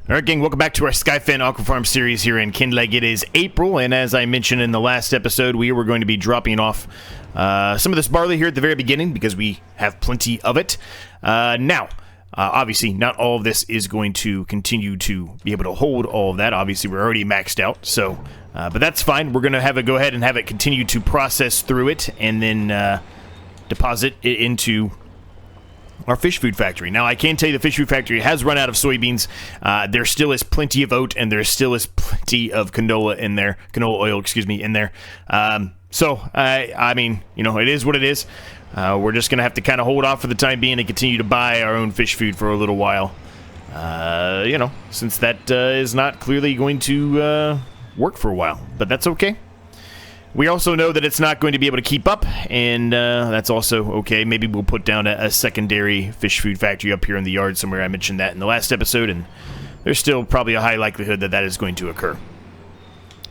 Alright gang, welcome back to our Skyefin Aquafarm series here in Kinlaig. It is April, and as I mentioned in the last episode, we were going to be dropping off some of this barley here at the very beginning because we have plenty of it. Obviously, not all of this is going to continue to be able to hold all of that. Obviously, we're already maxed out, so but that's fine. We're going to go ahead and have it continue to process through it and then deposit it into our fish food factory. Now, I can tell you the fish food factory has run out of soybeans. There still is plenty of oat, and there still is plenty of canola oil, in there. I mean, you know, it is what it is. We're just going to have to kind of hold off for the time being and continue to buy our own fish food for a little while. You know, since that is not clearly going to work for a while, but that's okay. We also know that it's not going to be able to keep up, and that's also okay. Maybe we'll put down a secondary fish food factory up here in the yard somewhere. I mentioned that in the last episode, and there's still probably a high likelihood that that is going to occur.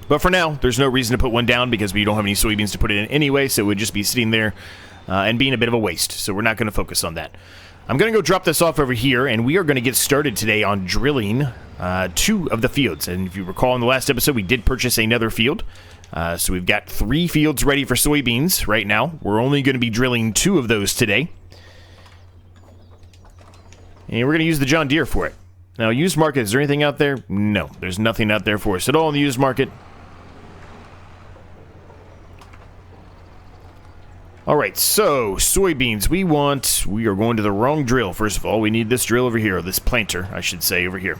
But for now, there's no reason to put one down because we don't have any soybeans to put it in anyway, so it would just be sitting there and being a bit of a waste. So we're not going to focus on that. I'm going to go drop this off over here, and we are going to get started today on drilling 2 of the fields. And if you recall in the last episode, we did purchase another field. So we've got 3 fields ready for soybeans right now. We're only going to be drilling 2 of those today. And we're going to use the John Deere for it. Now, used market, is there anything out there? No, there's nothing out there for us at all in the used market. Alright, so, soybeans, we are going to the wrong drill. First of all, we need this drill over here, this planter, I should say, over here.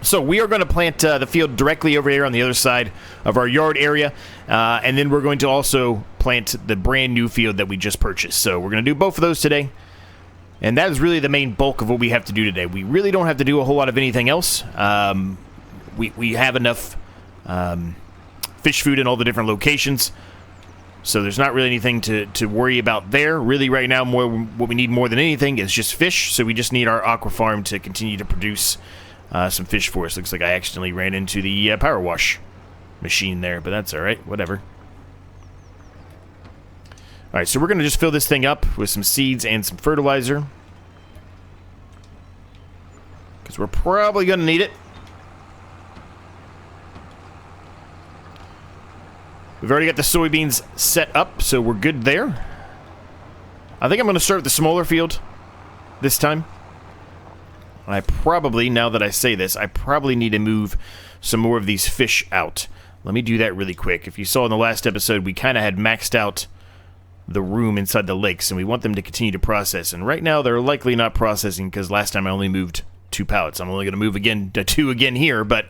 So we are going to plant the field directly over here on the other side of our yard area, and then we're going to also plant the brand new field that we just purchased. So we're going to do both of those today, and that is really the main bulk of what we have to do today. We really don't have to do a whole lot of anything else. We have enough fish food in all the different locations, so there's not really anything to worry about there. Really right now, what we need more than anything is just fish, so we just need our aqua farm to continue to produce some fish for us. Looks like I accidentally ran into the power wash machine there, but that's alright, whatever. Alright, so we're going to just fill this thing up with some seeds and some fertilizer, because we're probably going to need it. We've already got the soybeans set up, so we're good there. I think I'm going to start with the smaller field this time. I probably, now that I say this, I probably need to move some more of these fish out. Let me do that really quick. If you saw in the last episode, we kind of had maxed out the room inside the lakes, and we want them to continue to process. And right now, they're likely not processing because last time I only moved 2 pallets. I'm only going to move again to 2 again here, but,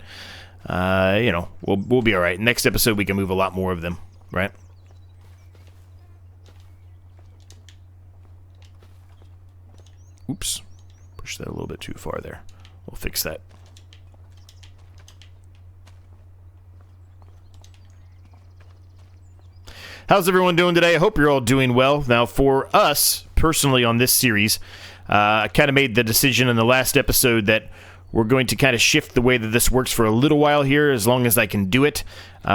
you know, we'll be all right. Next episode, we can move a lot more of them, right? Oops. Push that a little bit too far there. We'll fix that. How's everyone doing today? I hope you're all doing well. Now, for us, personally, on this series, I kind of made the decision in the last episode that we're going to kind of shift the way that this works for a little while here, as long as I can do it.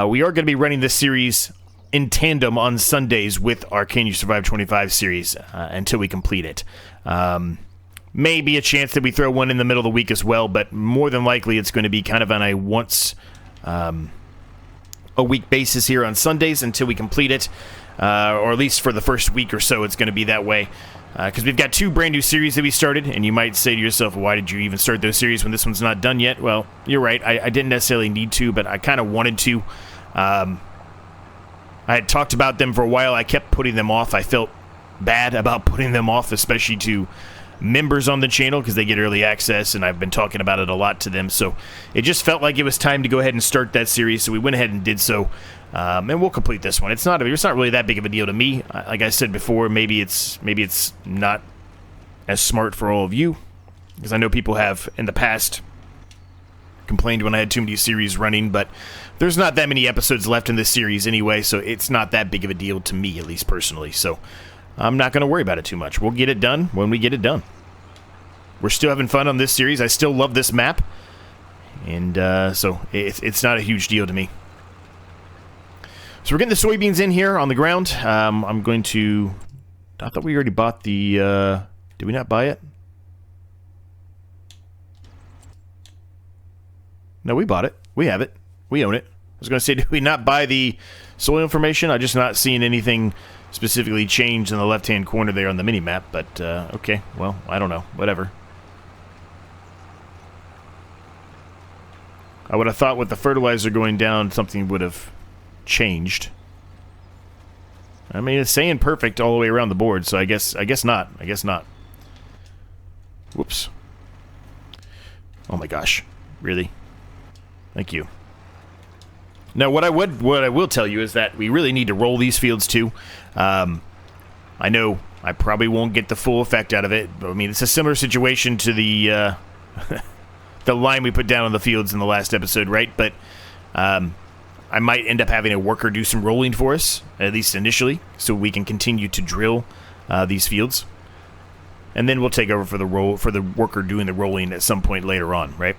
We are going to be running this series in tandem on Sundays with our Can You Survive 25 series until we complete it. Maybe a chance that we throw one in the middle of the week as well, but more than likely it's going to be kind of on a once a week basis here on Sundays until we complete it, or at least for the first week or so it's going to be that way, because we've got 2 brand new series that we started, and you might say to yourself, why did you even start those series when this one's not done yet? Well, you're right, I didn't necessarily need to, but I kind of wanted to. I had talked about them for a while. I kept putting them off. I felt bad about putting them off, especially to members on the channel because they get early access, and I've been talking about it a lot to them, so it just felt like it was time to go ahead and start that series, so we went ahead and did so, and we'll complete this one. It's not really that big of a deal to me. Like I said before, maybe it's not as smart for all of you, because I know people have in the past complained when I had too many series running, but there's not that many episodes left in this series anyway, so it's not that big of a deal to me, at least personally, so I'm not going to worry about it too much. We'll get it done when we get it done. We're still having fun on this series. I still love this map. And so it's not a huge deal to me. So we're getting the soybeans in here on the ground. I'm going to... I thought we already bought the... did we not buy it? No, we bought it. We have it. We own it. I was going to say, did we not buy the soil information? I'm just not seeing anything specifically changed in the left-hand corner there on the mini-map, but okay. Well, I don't know. Whatever. I would have thought with the fertilizer going down, something would have changed. I mean, it's saying perfect all the way around the board, so I guess not. I guess not. Whoops. Oh my gosh. Really? Thank you. Now, what I will tell you is that we really need to roll these fields too. I know I probably won't get the full effect out of it, but I mean, it's a similar situation to the the line we put down on the fields in the last episode, right? But I might end up having a worker do some rolling for us, at least initially, so we can continue to drill these fields. And then we'll take over for the worker doing the rolling at some point later on, right?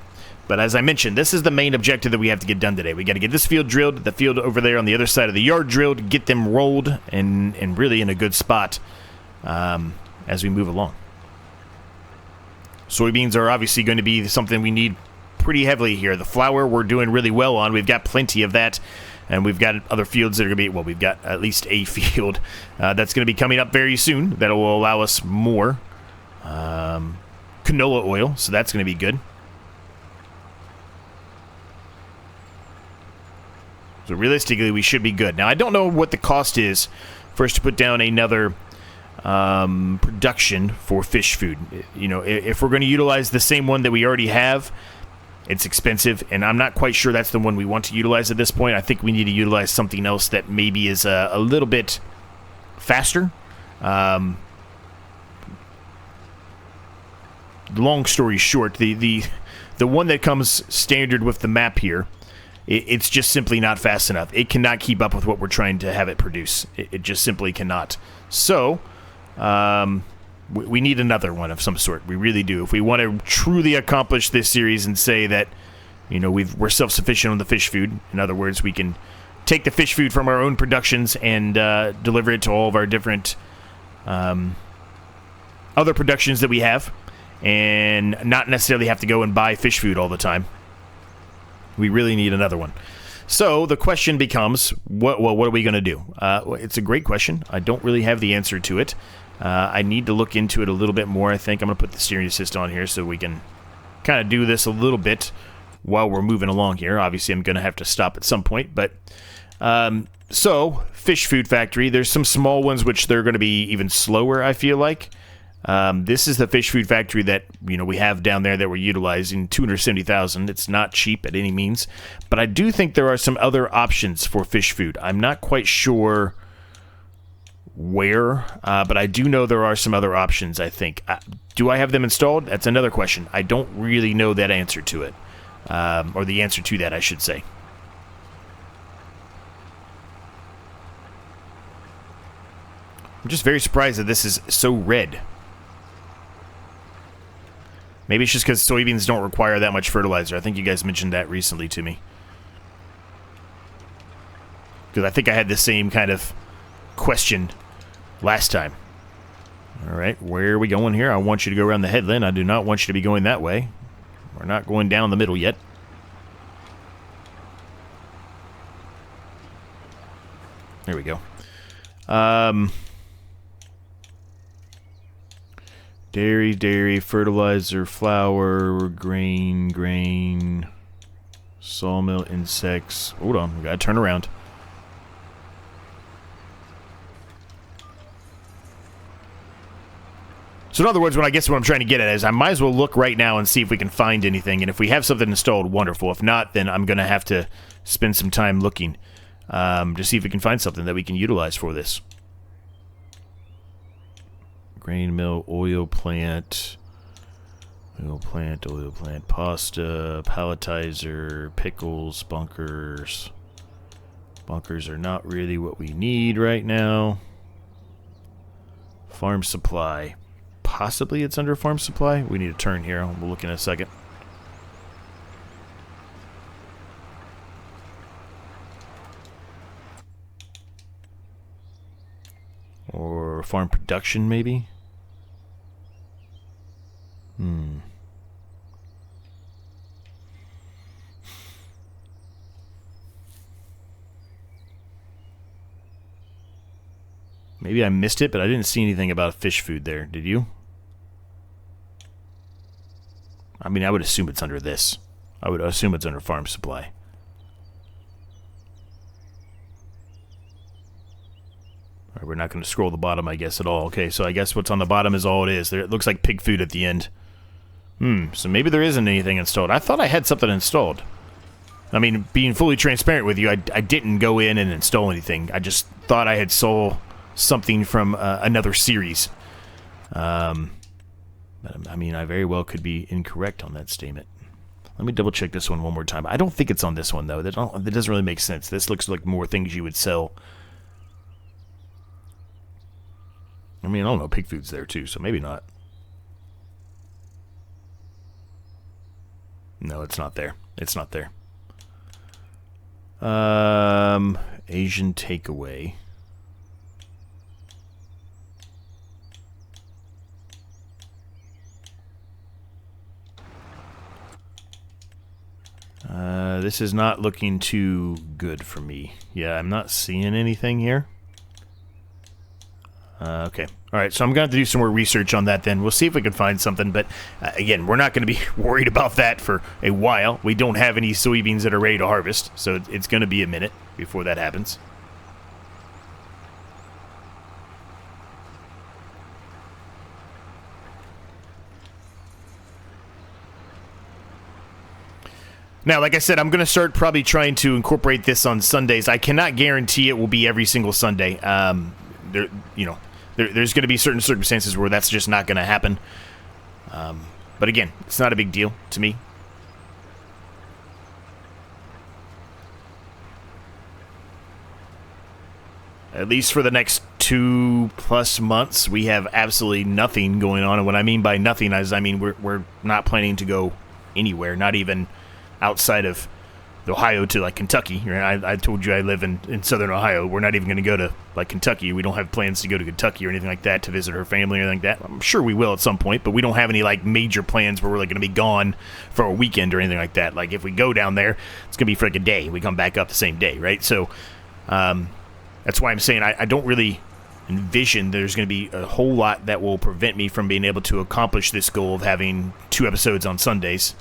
But as I mentioned, this is the main objective that we have to get done today. We got to get this field drilled, the field over there on the other side of the yard drilled, get them rolled, and really in a good spot as we move along. Soybeans are obviously going to be something we need pretty heavily here. The flour we're doing really well on. We've got plenty of that. And we've got other fields that are going to be, well, we've got at least a field that's going to be coming up very soon that will allow us more canola oil. So that's going to be good. So realistically, we should be good. Now, I don't know what the cost is for us to put down another production for fish food. You know, if we're going to utilize the same one that we already have, it's expensive, and I'm not quite sure that's the one we want to utilize at this point. I think we need to utilize something else that maybe is a little bit faster. Long story short, the one that comes standard with the map here, it's just simply not fast enough. It cannot keep up with what we're trying to have it produce. It just simply cannot. So, we need another one of some sort. We really do. If we want to truly accomplish this series and say that, you know, we're self-sufficient on the fish food. In other words, we can take the fish food from our own productions and deliver it to all of our different other productions that we have, and not necessarily have to go and buy fish food all the time. We really need another one. So the question becomes, what are we going to do? It's a great question. I don't really have the answer to it. I need to look into it a little bit more. I think I'm going to put the steering assist on here so we can kind of do this a little bit while we're moving along here. Obviously, I'm going to have to stop at some point. But so, fish food factory. There's some small ones which they're going to be even slower, I feel like. This is the fish food factory that, you know, we have down there that we're utilizing, 270,000. It's not cheap at any means, but I do think there are some other options for fish food. I'm not quite sure where, but I do know there are some other options, I think. Do I have them installed? That's another question. I don't really know that answer to it, or the answer to that, I should say. I'm just very surprised that this is so red. Maybe it's just because soybeans don't require that much fertilizer. I think you guys mentioned that recently to me. Because I think I had the same kind of question last time. Alright, where are we going here? I want you to go around the headland. I do not want you to be going that way. We're not going down the middle yet. There we go. Dairy, fertilizer, flour, grain, sawmill, insects. Hold on, we gotta turn around. So in other words, what I'm trying to get at is I might as well look right now and see if we can find anything. And if we have something installed, wonderful. If not, then I'm gonna have to spend some time looking to see if we can find something that we can utilize for this. Grain mill, oil plant, pasta, palletizer, pickles, bunkers. Bunkers are not really what we need right now. Farm supply. Possibly it's under farm supply. We need to turn here. We'll look in a second. Or farm production, maybe? Maybe I missed it, but I didn't see anything about fish food there. Did you? I mean, I would assume it's under this. I would assume it's under farm supply. All right, we're not going to scroll the bottom, I guess, at all. Okay, so I guess what's on the bottom is all it is. There, it looks like pig food at the end. So maybe there isn't anything installed. I thought I had something installed. I mean, being fully transparent with you, I didn't go in and install anything. I just thought I had saw something from another series. But I mean, I very well could be incorrect on that statement. Let me double check this one more time. I don't think it's on this one, though. That doesn't really make sense. This looks like more things you would sell. I mean, I don't know. Pig food's there, too, so maybe not. No, it's not there. It's not there. Asian takeaway. This is not looking too good for me. Yeah, I'm not seeing anything here. Okay. All right, so I'm going to have to do some more research on that then. We'll see if we can find something, but again, we're not going to be worried about that for a while. We don't have any soybeans that are ready to harvest, so it's going to be a minute before that happens. Now, like I said, I'm going to start probably trying to incorporate this on Sundays. I cannot guarantee it will be every single Sunday. There's going to be certain circumstances where that's just not going to happen. But again, it's not a big deal to me. At least for the next 2+ months, we have absolutely nothing going on. And what I mean by nothing is, I mean, we're not planning to go anywhere, not even outside of Ohio to, like, Kentucky. I told you I live in southern Ohio. We're not even going to go to, like, Kentucky. We don't have plans to go to Kentucky or anything like that to visit her family or anything like that. I'm sure we will at some point, but we don't have any, like, major plans where we're, like, going to be gone for a weekend or anything like that. Like, if we go down there, it's going to be for, like, a day. We come back up the same day, right? So, that's why I'm saying I don't really envision there's going to be a whole lot that will prevent me from being able to accomplish this goal of having 2 episodes on Sundays.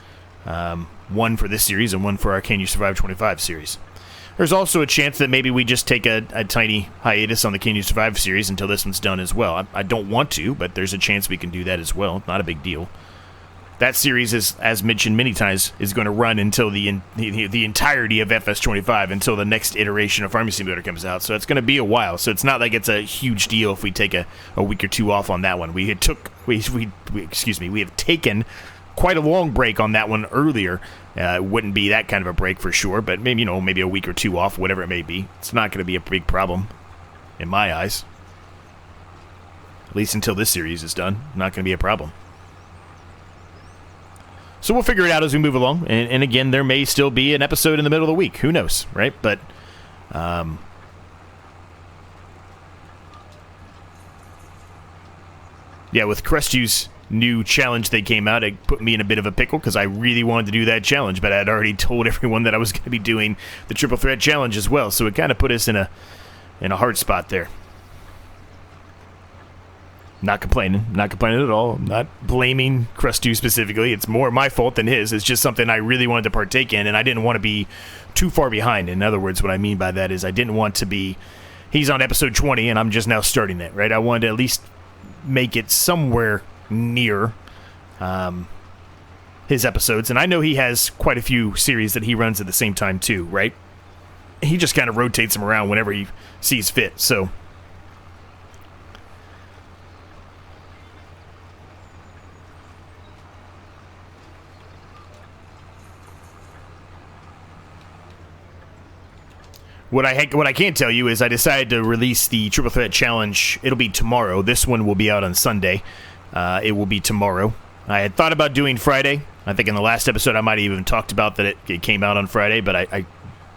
One for this series and one for our Can You Survive 25 series. There's also a chance that maybe we just take a tiny hiatus on the Can You Survive series until this one's done as well. I don't want to, but there's a chance we can do that as well. Not a big deal. That series, is, as mentioned many times, is going to run until the entirety of FS25, until the next iteration of Farming Simulator comes out. So it's going to be a while. So it's not like it's a huge deal if we take a week or two off on that one. We have taken quite a long break on that one earlier. It wouldn't be that kind of a break for sure, but maybe, maybe a week or two off, whatever it may be. It's not going to be a big problem in my eyes. At least until this series is done. Not going to be a problem. So we'll figure it out as we move along. And again, there may still be an episode in the middle of the week. Who knows, right? But yeah, with Crestu's new challenge that came out, it put me in a bit of a pickle because I really wanted to do that challenge, but I had already told everyone that I was going to be doing the Triple Threat Challenge as well, so it kind of put us in a hard spot there. Not complaining at all. I'm not blaming Crestu specifically. It's more my fault than his. It's just something I really wanted to partake in, and I didn't want to be too far behind. In other words, what I mean by that is I didn't want to be, he's on episode 20, and I'm just now starting it, right? I wanted to at least make it somewhere near his episodes, and I know he has quite a few series that he runs at the same time too, right? He just kind of rotates them around whenever he sees fit, so What I can tell you is I decided to release the Triple Threat Challenge. It'll be tomorrow. This one will be out on Sunday. It will be tomorrow. I had thought about doing Friday. I think in the last episode I might have even talked about that it came out on Friday, but I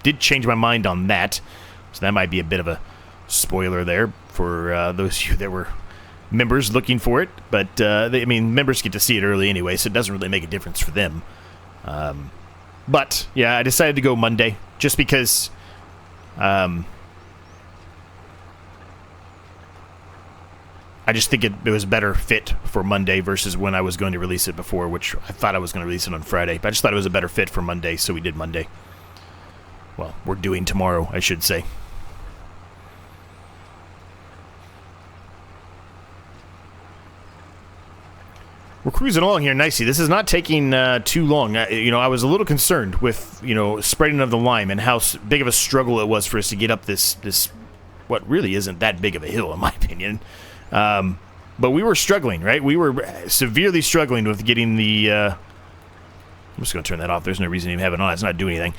did change my mind on that. So that might be a bit of a spoiler there for those of you that were members looking for it. But, members get to see it early anyway, so it doesn't really make a difference for them. But, yeah, I decided to go Monday just because I just think it was a better fit for Monday versus when I was going to release it before, which I thought I was going to release it on Friday. But I just thought it was a better fit for Monday, so we did Monday. Well, we're doing tomorrow, I should say. We're cruising along here nicely. This is not taking too long. I was a little concerned with, spreading of the lime and how big of a struggle it was for us to get up this what really isn't that big of a hill, in my opinion. But we were struggling, right? We were severely struggling with getting the... I'm just going to turn that off. There's no reason to even have it on. It's not doing anything.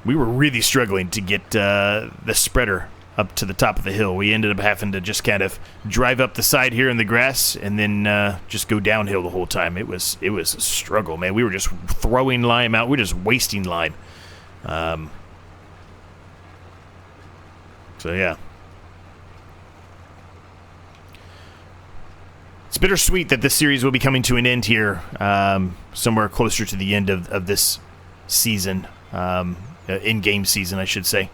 We were really struggling to get the spreader up to the top of the hill. We ended up having to just kind of drive up the side here in the grass and then just go downhill the whole time. It was a struggle, man. We were just throwing lime out. We were just wasting lime. So, yeah. It's bittersweet that this series will be coming to an end here, somewhere closer to the end of this season, in-game season, I should say.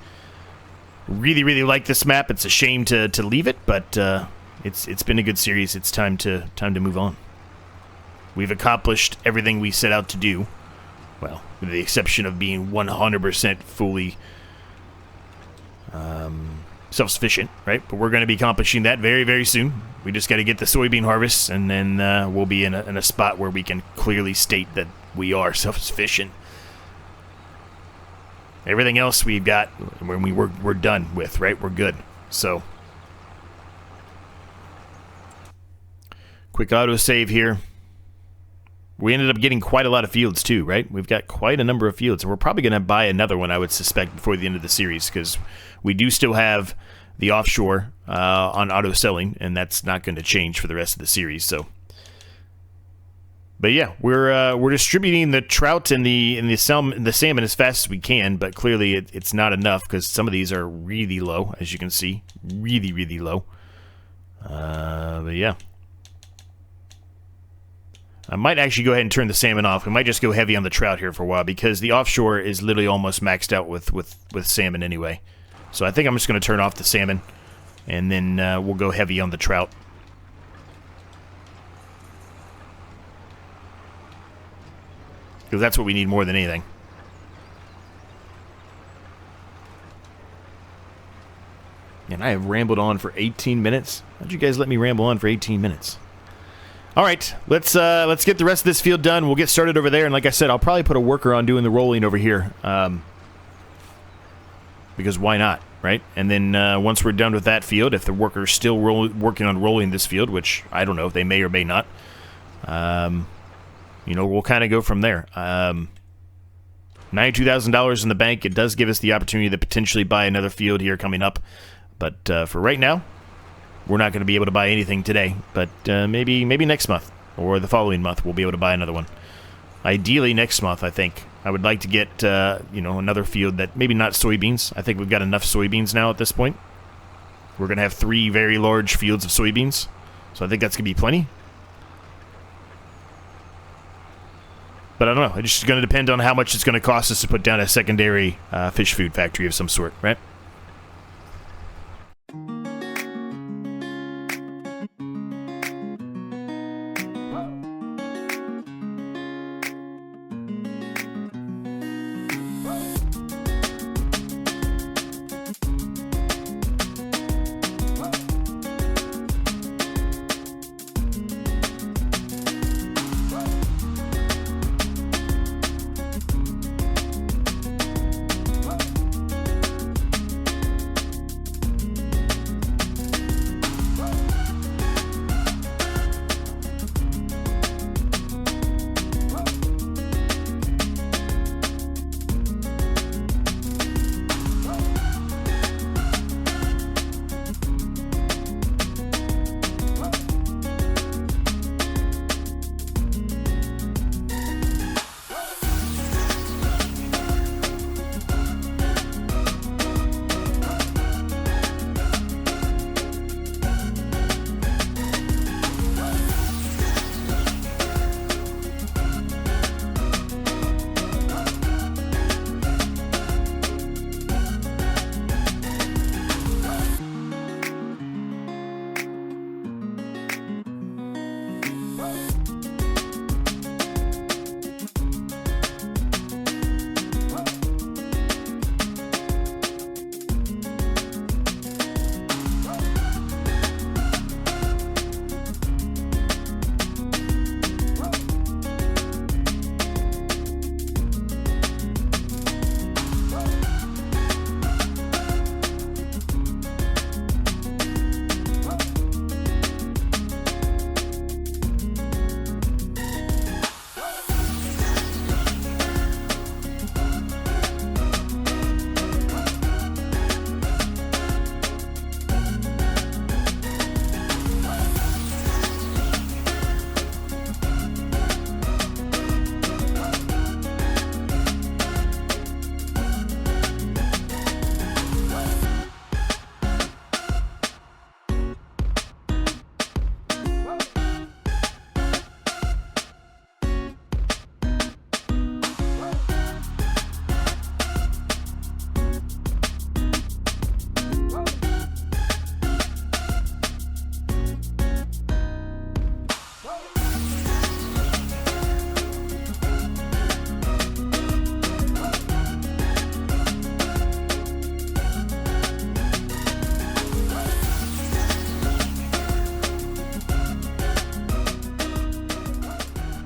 Really, really like this map. It's a shame to leave it, but it's been a good series. It's time to move on. We've accomplished everything we set out to do. Well, with the exception of being 100% fully self-sufficient, right? But we're going to be accomplishing that very, very soon. We just got to get the soybean harvest, and then we'll be in a spot where we can clearly state that we are self-sufficient. Everything else we've got, we're done with, right? We're good. So, quick autosave here. We ended up getting quite a lot of fields too, right? We've got quite a number of fields, and we're probably going to buy another one, I would suspect, before the end of the series, because we do still have the offshore on auto selling, and that's not going to change for the rest of the series. So, but yeah, we're distributing the trout and the salmon as fast as we can, but clearly it's not enough because some of these are really low, as you can see, really, really low. But yeah. I might actually go ahead and turn the salmon off. We might just go heavy on the trout here for a while because the offshore is literally almost maxed out with salmon anyway. So I think I'm just going to turn off the salmon, and then we'll go heavy on the trout. Because that's what we need more than anything. And I have rambled on for 18 minutes. How'd you guys let me ramble on for 18 minutes? All right, let's get the rest of this field done. We'll get started over there, and like I said, I'll probably put a worker on doing the rolling over here, because why not, right? And then once we're done with that field, if the worker's still working on rolling this field, which I don't know, they may or may not, we'll kind of go from there. $92,000 in the bank. It does give us the opportunity to potentially buy another field here coming up, but for right now, we're not going to be able to buy anything today, but maybe next month or the following month we'll be able to buy another one. Ideally next month, I think. I would like to get another field that maybe not soybeans. I think we've got enough soybeans now at this point. We're going to have 3 very large fields of soybeans, so I think that's going to be plenty. But I don't know. It's just going to depend on how much it's going to cost us to put down a secondary fish food factory of some sort, right?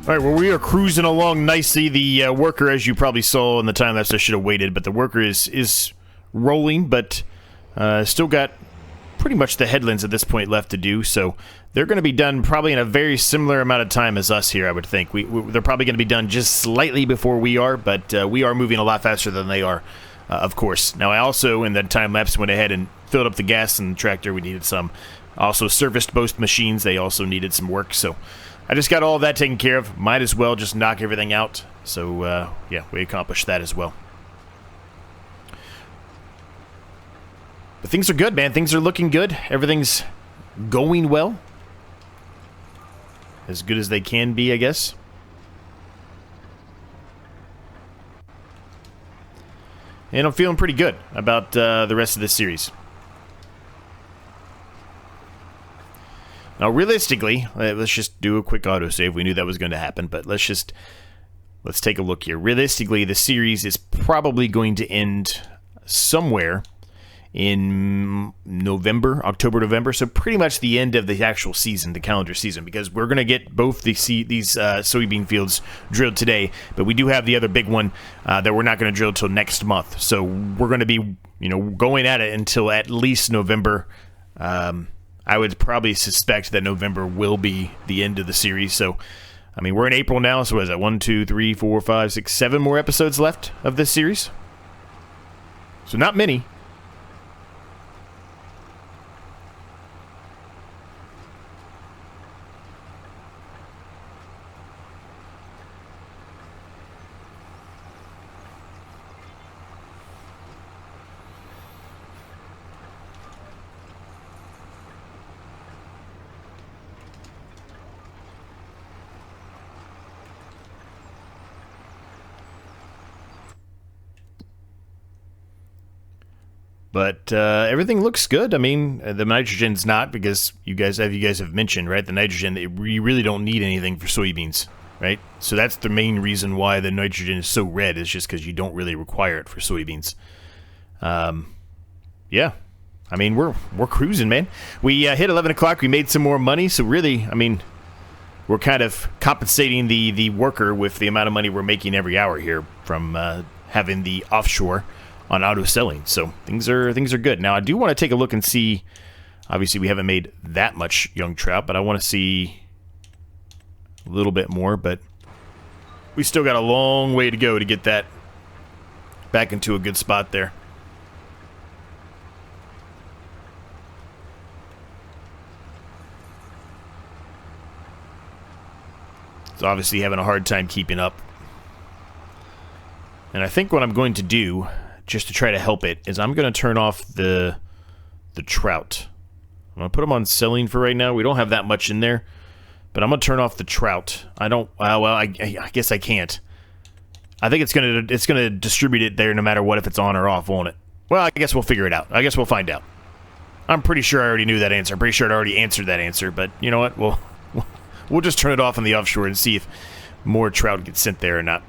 All right, well, we are cruising along nicely. The worker, as you probably saw in the time lapse, I should have waited, but the worker is rolling, but still got pretty much the headlands at this point left to do, so they're going to be done probably in a very similar amount of time as us here, I would think. They're probably going to be done just slightly before we are, but we are moving a lot faster than they are, of course. Now, I also, in that time lapse, went ahead and filled up the gas in the tractor. We needed some. Also serviced both machines. They also needed some work, so I just got all of that taken care of. Might as well just knock everything out. So, yeah, we accomplished that as well. But things are good, man. Things are looking good. Everything's going well. As good as they can be, I guess. And I'm feeling pretty good about the rest of this series. Now, realistically, let's just do a quick autosave. We knew that was going to happen, but let's take a look here. Realistically, the series is probably going to end somewhere in November, October, November, so pretty much the end of the actual season, the calendar season, because we're going to get both these soybean fields drilled today, but we do have the other big one that we're not going to drill till next month. So we're going to be, going at it until at least November. I would probably suspect that November will be the end of the series. So, I mean, we're in April now, so what is that? 1, 2, 3, 4, 5, 6, 7 more episodes left of this series. So not many. But everything looks good. I mean, the nitrogen's not, because you guys have mentioned, right? The nitrogen, you really don't need anything for soybeans, right? So that's the main reason why the nitrogen is so red, is just because you don't really require it for soybeans. Yeah. I mean, we're cruising, man. We hit 11 o'clock. We made some more money. So really, I mean, we're kind of compensating the worker with the amount of money we're making every hour here from having the offshore on auto selling. So things are good. Now, I do want to take a look and see. Obviously, we haven't made that much young trout, but I want to see a little bit more. But we still got a long way to go to get that back into a good spot there. It's obviously having a hard time keeping up. And I think what I'm going to do, just to try to help it, is I'm going to turn off the trout. I'm going to put them on selling for right now. We don't have that much in there, but I'm going to turn off the trout. I don't, well, I guess I can't. I think it's going to distribute it there no matter what, if it's on or off, won't it? Well, I guess we'll figure it out. I guess we'll find out. I'm pretty sure I already knew that answer. I'm pretty sure I already answered that answer, but you know what? We'll just turn it off on the offshore and see if more trout get sent there or not.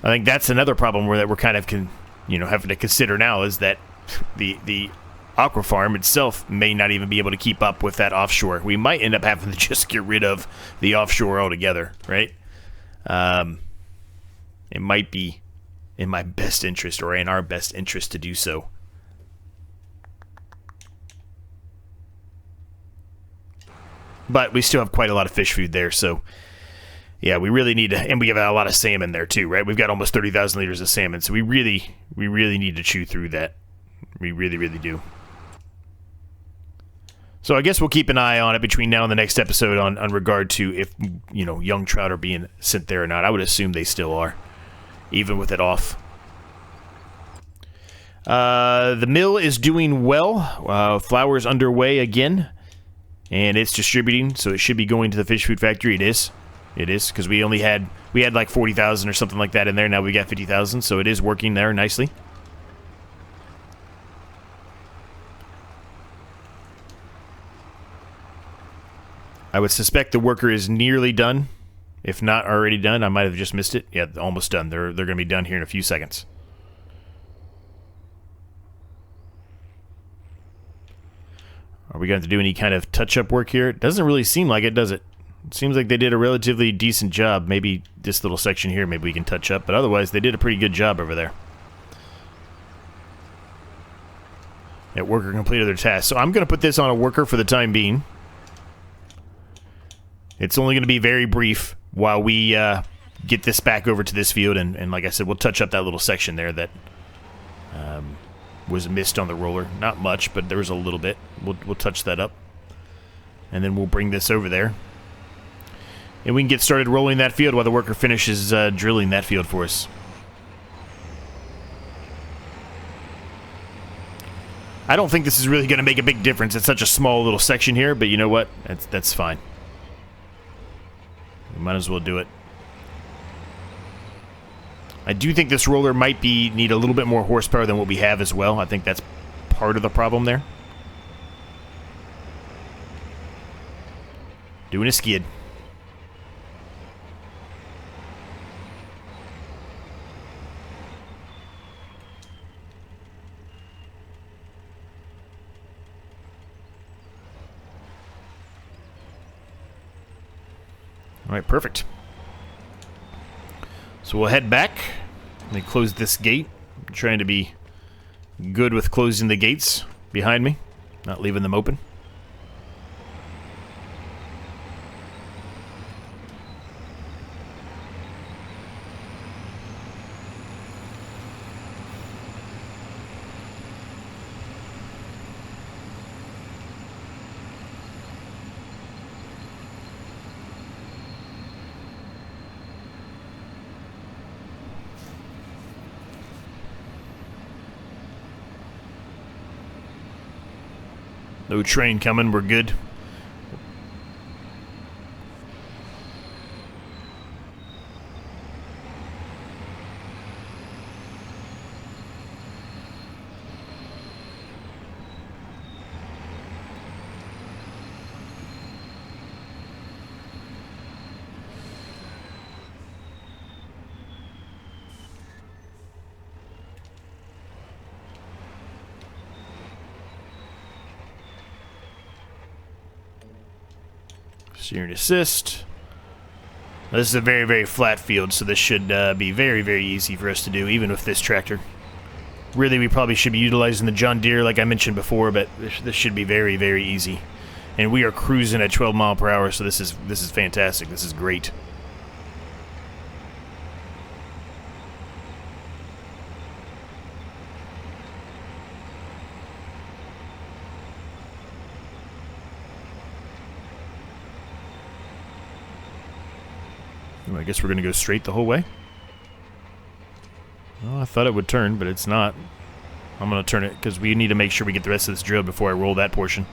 I think that's another problem that we're kind of having to consider now, is that the Aquafarm itself may not even be able to keep up with that offshore. We might end up having to just get rid of the offshore altogether, right? It might be in my best interest, or in our best interest, to do so. But we still have quite a lot of fish food there, so yeah, we really need to, and we have a lot of salmon there too, right? We've got almost 30,000 liters of salmon, so we really need to chew through that. We really do. So I guess we'll keep an eye on it between now and the next episode on regard to if, young trout are being sent there or not. I would assume they still are, even with it off. The mill is doing well. Flour's underway again, and it's distributing, so it should be going to the fish food factory. It is, because we had like 40,000 or something like that in there. Now we got 50,000, so it is working there nicely. I would suspect the worker is nearly done, if not already done. I might have just missed it. Yeah, almost done. They're going to be done here in a few seconds. Are we going to do any kind of touch-up work here? It doesn't really seem like it, does it? It seems like they did a relatively decent job. Maybe this little section here, maybe we can touch up. But otherwise, they did a pretty good job over there. That worker completed their task. So I'm going to put this on a worker for the time being. It's only going to be very brief while we get this back over to this field. And like I said, we'll touch up that little section there that was missed on the roller. Not much, but there was a little bit. We'll touch that up. And then we'll bring this over there. And we can get started rolling that field while the worker finishes drilling that field for us. I don't think this is really going to make a big difference. It's such a small little section here, but you know what? That's fine. We might as well do it. I do think this roller might need a little bit more horsepower than what we have as well. I think that's part of the problem there. Doing a skid. All right, perfect. So we'll head back. Let me close this gate. I'm trying to be good with closing the gates behind me, not leaving them open. No train coming, we're good. Steering assist. Now, this is a very, very flat field, so this should be very, very easy for us to do, even with this tractor. Really, we probably should be utilizing the John Deere, like I mentioned before, but this should be very, very easy. And we are cruising at 12 miles per hour, so this is fantastic. This is great. I guess we're going to go straight the whole way. Well, I thought it would turn, but it's not. I'm going to turn it because we need to make sure we get the rest of this drill before I roll that portion.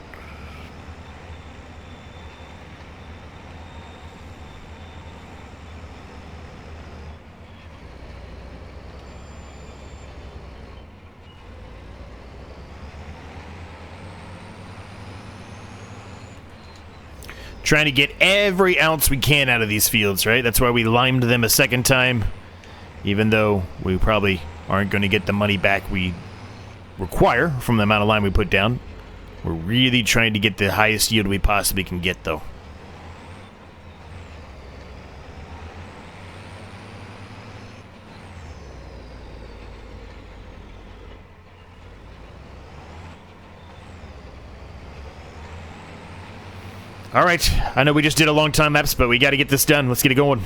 Trying to get every ounce we can out of these fields, right? That's why we limed them a second time, even though we probably aren't going to get the money back we require from the amount of lime we put down. We're really trying to get the highest yield we possibly can get, though. All right, I know we just did a long time maps, but we got to get this done. Let's get it going.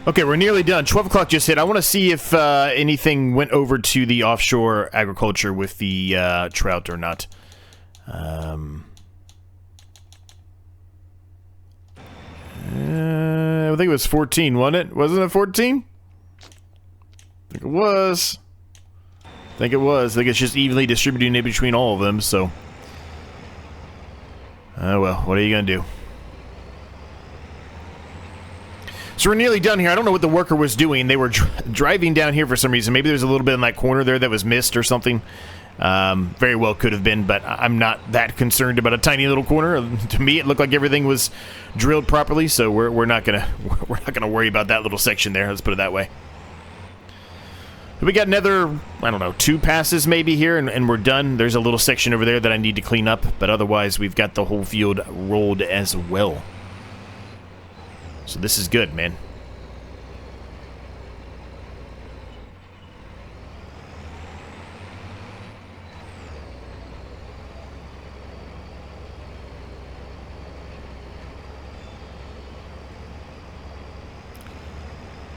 Okay, we're nearly done. 12 o'clock just hit. I want to see if anything went over to the offshore agriculture with the trout or not. I think it was 14, wasn't it? Wasn't it 14? I think it was. I think it's just evenly distributed in between all of them, so. Well, what are you going to do? So we're nearly done here. I don't know what the worker was doing. They were driving down here for some reason. Maybe there's a little bit in that corner there that was missed or something. Very well could have been, but I'm not that concerned about a tiny little corner. To me, it looked like everything was drilled properly, so we're not gonna worry about that little section there. Let's put it that way. We got another, I don't know, 2 passes maybe here, and we're done. There's a little section over there that I need to clean up, but otherwise we've got the whole field rolled as well. So this is good, man.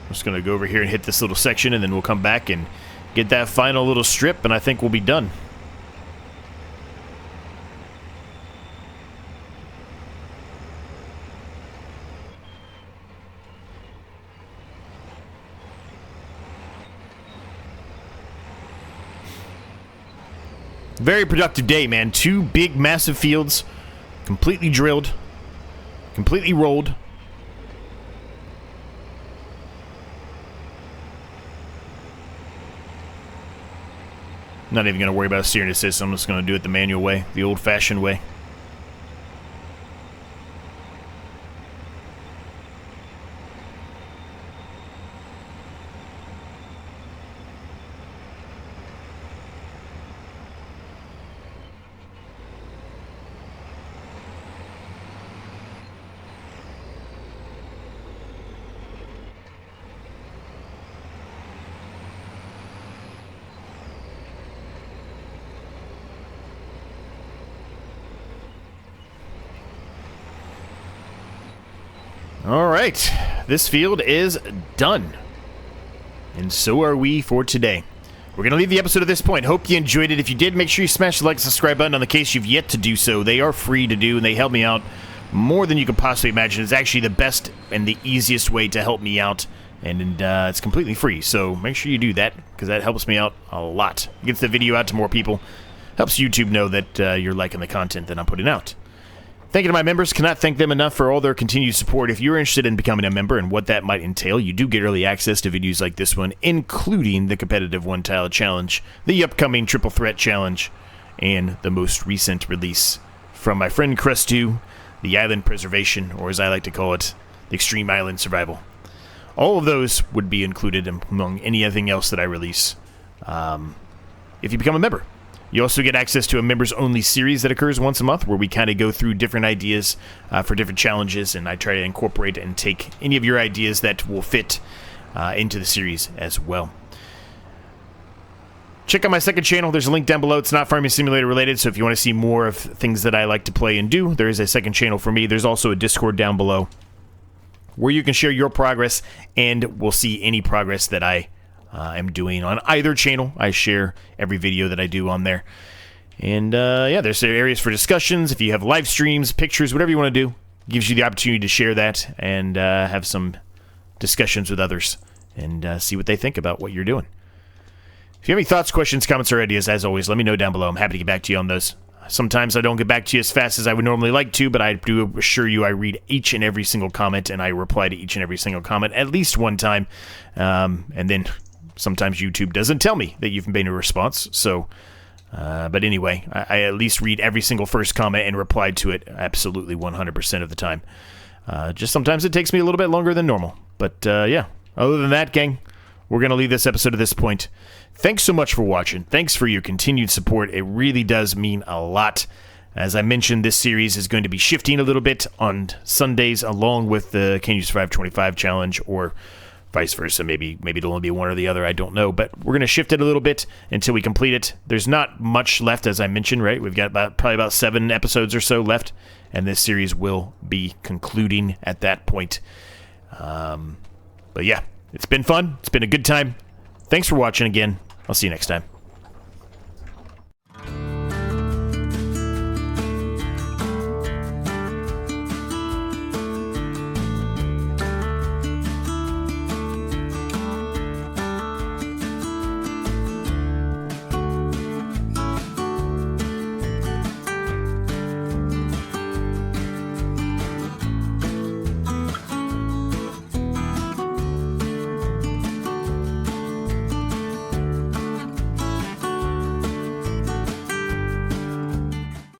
I'm just going to go over here and hit this little section, and then we'll come back and get that final little strip, and I think we'll be done. Very productive day, man. 2 big, massive fields, completely drilled, completely rolled. Not even going to worry about a steering assist. I'm just going to do it the manual way, the old-fashioned way. Alright, this field is done. And so are we for today. We're going to leave the episode at this point. Hope you enjoyed it. If you did, make sure you smash the like and subscribe button on the case you've yet to do so. They are free to do, and they help me out more than you could possibly imagine. It's actually the best and the easiest way to help me out, and it's completely free. So make sure you do that, because that helps me out a lot. Gets the video out to more people. Helps YouTube know that you're liking the content that I'm putting out. Thank you to my members. Cannot thank them enough for all their continued support. If you're interested in becoming a member and what that might entail, you do get early access to videos like this one, including the competitive one-tile challenge, the upcoming triple threat challenge, and the most recent release from my friend Crust2, the Island Preservation, or as I like to call it, the Extreme Island Survival. All of those would be included among anything else that I release if you become a member. You also get access to a members-only series that occurs once a month where we kind of go through different ideas for different challenges, and I try to incorporate and take any of your ideas that will fit into the series as well. Check out my second channel. There's a link down below. It's not Farming Simulator related, so if you want to see more of things that I like to play and do, there is a second channel for me. There's also a Discord down below where you can share your progress, and we'll see any progress that I am doing on either channel. I share every video that I do on there. And yeah, there's areas for discussions. If you have live streams, pictures, whatever you want to do, gives you the opportunity to share that and have some discussions with others and see what they think about what you're doing. If you have any thoughts, questions, comments, or ideas, as always, let me know down below. I'm happy to get back to you on those. Sometimes I don't get back to you as fast as I would normally like to, but I do assure you I read each and every single comment, and I reply to each and every single comment at least one time. And then sometimes YouTube doesn't tell me that you've made a response, so... but anyway, I at least read every single first comment and reply to it absolutely 100% of the time. Just sometimes it takes me a little bit longer than normal. But yeah, other than that, gang, we're going to leave this episode at this point. Thanks so much for watching. Thanks for your continued support. It really does mean a lot. As I mentioned, this series is going to be shifting a little bit on Sundays along with the Can You Survive 25 challenge, or vice versa. Maybe it'll only be one or the other. I don't know. But we're going to shift it a little bit until we complete it. There's not much left, as I mentioned, right? We've got probably about 7 episodes or so left, and this series will be concluding at that point. But yeah, it's been fun. It's been a good time. Thanks for watching again. I'll see you next time.